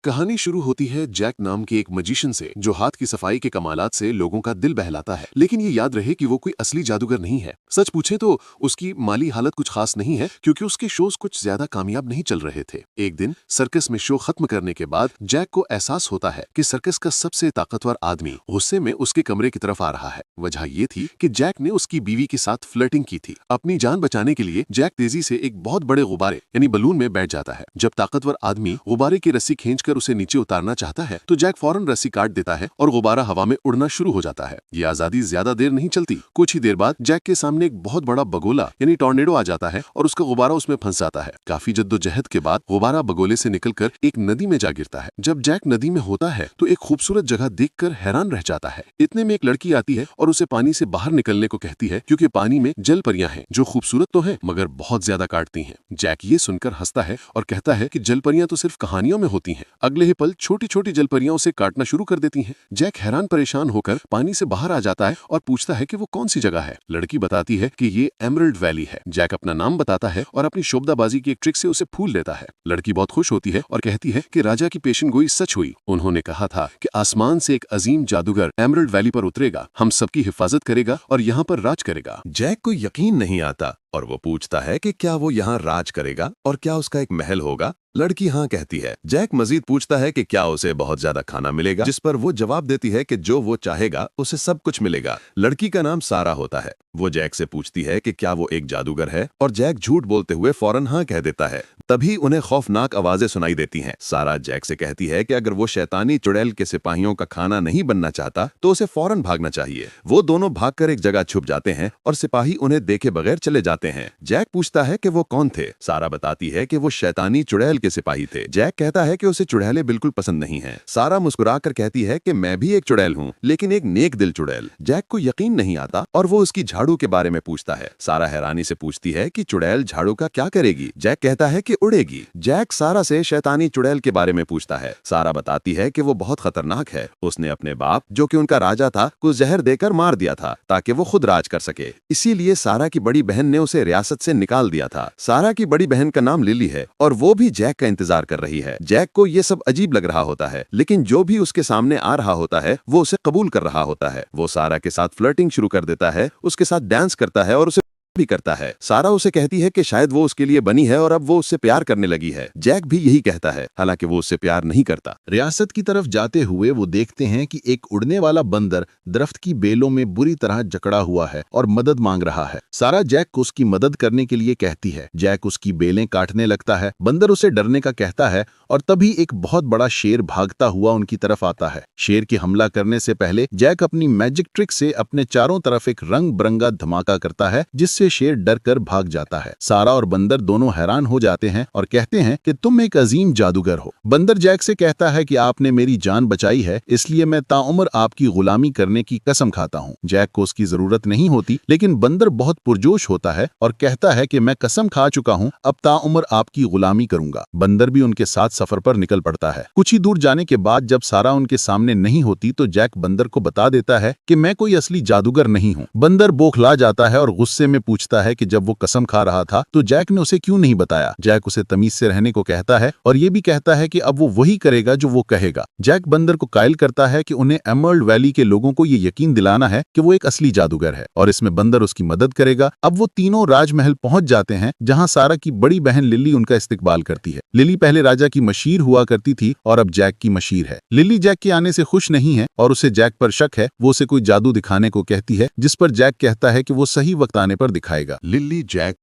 कहानी शुरू होती है जैक नाम के एक मजिशियन से जो हाथ की सफाई के कमालात से लोगों का दिल बहलाता है। लेकिन ये याद रहे कि वो कोई असली जादूगर नहीं है। सच पूछे तो उसकी माली हालत कुछ खास नहीं है, क्योंकि उसके शोज कुछ ज्यादा कामयाब नहीं चल रहे थे। एक दिन सर्कस में शो खत्म करने के बाद जैक को एहसास होता है कि सर्कस का सबसे ताकतवर आदमी गुस्से में उसके कमरे की तरफ आ रहा है। वजह ये थी कि जैक ने उसकी बीवी के साथ फ्लर्टिंग की थी। अपनी जान बचाने के लिए जैक तेजी से एक बहुत बड़े गुब्बारे यानी बलून में बैठ जाता है। जब ताकतवर आदमी गुब्बारे की रस्सी खींचकर उसे नीचे उतारना चाहता है तो जैक फौरन रस्सी काट देता है और गुब्बारा हवा में उड़ना शुरू हो जाता है। ये आजादी ज्यादा देर नहीं चलती। कुछ ही देर बाद जैक के सामने एक बहुत बड़ा बगोला यानी टॉर्नेडो आ जाता है और उसका गुब्बारा उसमें फंस जाता है। काफी जद्दोजहद के बाद गुब्बारा बगोले से निकलकर एक नदी में जा गिरता है। जब जैक नदी में होता है तो एक खूबसूरत जगह देखकर हैरान रह जाता है। इतने में एक लड़की आती है और उसे पानी से बाहर निकलने को कहती है, क्योंकि पानी में जल परियां हैं जो खूबसूरत तो है मगर बहुत ज्यादा काटती हैं। जैक ये सुनकर हंसता है और कहता है कि जल परियां तो सिर्फ कहानियों में होती हैं। अगले ही पल छोटी छोटी जल परियां उसे काटना शुरू कर देती हैं। जैक हैरान परेशान होकर पानी से बाहर आ जाता है और पूछता है कि वो कौन सी जगह है। लड़की बताती है कि ये एमरल्ड वैली है। जैक अपना नाम बताता है और अपनी शोबदाबाजी की एक ट्रिक से उसे फूल लेता है। लड़की बहुत खुश होती है और कहती है कि राजा की पेशेंगोई सच हुई। उन्होंने कहा था कि आसमान से एक अजीम जादूगर एमरल्ड वैली पर उतरेगा, हम सबकी हिफाजत करेगा और यहाँ पर राज करेगा। जैक को यकीन नहीं आता और वो पूछता है कि क्या वो यहाँ राज करेगा और क्या उसका एक महल होगा। लड़की हाँ कहती है। जैक मजीद पूछता है कि क्या उसे बहुत ज्यादा खाना मिलेगा, जिस पर वो जवाब देती है कि जो वो चाहेगा उसे सब कुछ मिलेगा। लड़की का नाम सारा होता है। वो जैक से पूछती है कि क्या वो एक जादूगर है और जैक झूठ बोलते हुए फौरन हाँ कह देता है। तभी उन्हें खौफनाक आवाजें सुनाई देती हैं। सारा जैक से कहती है कि अगर वो शैतानी चुड़ैल के सिपाहियों का खाना नहीं बनना चाहता तो उसे फौरन भागना चाहिए। वो दोनों भागकर एक जगह छुप जाते हैं और सिपाही उन्हें देखे बगैर चले जाते हैं। जैक पूछता है कि वो कौन थे। सारा बताती है कि वो शैतानी चुड़ैल के सिपाही थे। जैक कहता है कि उसे चुड़ैले बिल्कुल पसंद नहीं है। सारा मुस्कुराकर कहती है कि मैं भी एक चुड़ैल हूँ, लेकिन एक नेक दिल चुड़ैल। जैक को यकीन नहीं आता और वो उसकी झाड़ू के बारे में पूछता है। सारा हैरानी से पूछती है कि चुड़ैल झाड़ू का क्या करेगी। जैक कहता है कि उड़ेगी। जैक सारा से शैतानी चुड़ैल के बारे में पूछता है। सारा बताती है कि वो बहुत खतरनाक है। उसने अपने बाप, जो कि उनका राजा था, को जहर देकर मार दिया था ताकि वो खुद राज कर सके। इसीलिए सारा की बड़ी बहन ने उसे रियासत से निकाल दिया था। सारा की बड़ी बहन का नाम लिली है और वो भी जैक का इंतजार कर रही है। जैक को ये सब अजीब लग रहा होता है, लेकिन जो भी उसके सामने आ रहा होता है वो उसे कबूल कर रहा होता है। वो सारा के साथ फ्लर्टिंग शुरू कर देता है, उसके साथ डांस करता है और उसे भी करता है। सारा उसे कहती है कि शायद वो उसके लिए बनी है और अब वो उससे प्यार करने लगी है। जैक भी यही कहता है, हालांकि वो उससे प्यार नहीं करता। रियासत की तरफ जाते हुए वो देखते हैं कि एक उड़ने वाला बंदर दरख्त की बेलों में बुरी तरह जकड़ा हुआ है और मदद मांग रहा है। सारा जैक को उसकी मदद करने के लिए कहती है। जैक उसकी बेलें काटने लगता है। बंदर उसे डरने का कहता है और तभी एक बहुत बड़ा शेर भागता हुआ उनकी तरफ आता है। शेर की हमला करने से पहले जैक अपनी मैजिक ट्रिक से अपने चारों तरफ एक रंग बिरंगा धमाका करता है, जिससे शेर डर कर भाग जाता है। सारा और बंदर दोनों हैरान हो जाते हैं और कहते हैं कि तुम एक अजीम जादूगर हो। बंदर जैक से कहता है कि आपने मेरी जान बचाई है, इसलिए मैं ताउम्र आपकी गुलामी करने की कसम खाता हूँ। जैक को उसकी जरूरत नहीं होती, लेकिन बंदर बहुत पुरजोश होता है और कहता है कि मैं कसम खा चुका हूँ, अब ताउम्र आपकी गुलामी करूंगा। बंदर भी उनके साथ सफर पर निकल पड़ता है। कुछ ही दूर जाने के बाद जब सारा उनके सामने नहीं होती तो जैक बंदर को बता देता है कि मैं कोई असली जादूगर नहीं हूँ। बंदर बौखला जाता है और गुस्से में पूछता है कि जब वो कसम खा रहा था तो जैक ने उसे क्यों नहीं बताया। जैक उसे तमीज से रहने को कहता है और ये भी कहता है कि अब वो वही करेगा जो वो कहेगा। जैक बंदर को कायल करता है कि उन्हें एमरल्ड वैली के लोगों को ये यकीन दिलाना है कि वो एक असली जादूगर है और इसमें बंदर उसकी मदद करेगा। अब वो तीनों राजमहल पहुंच जाते हैं, जहां सारा की बड़ी बहन लिली उनका इस्तकबाल करती है। लिली पहले राजा की मशीर हुआ करती थी और अब जैक की मशीर है। लिली जैक के आने से खुश नहीं है और उसे जैक पर शक है। वो उसे कोई जादू दिखाने को कहती है, जिस पर जैक कहता है कि वो सही वक्त आने पर दिखाएगा। Lily Jack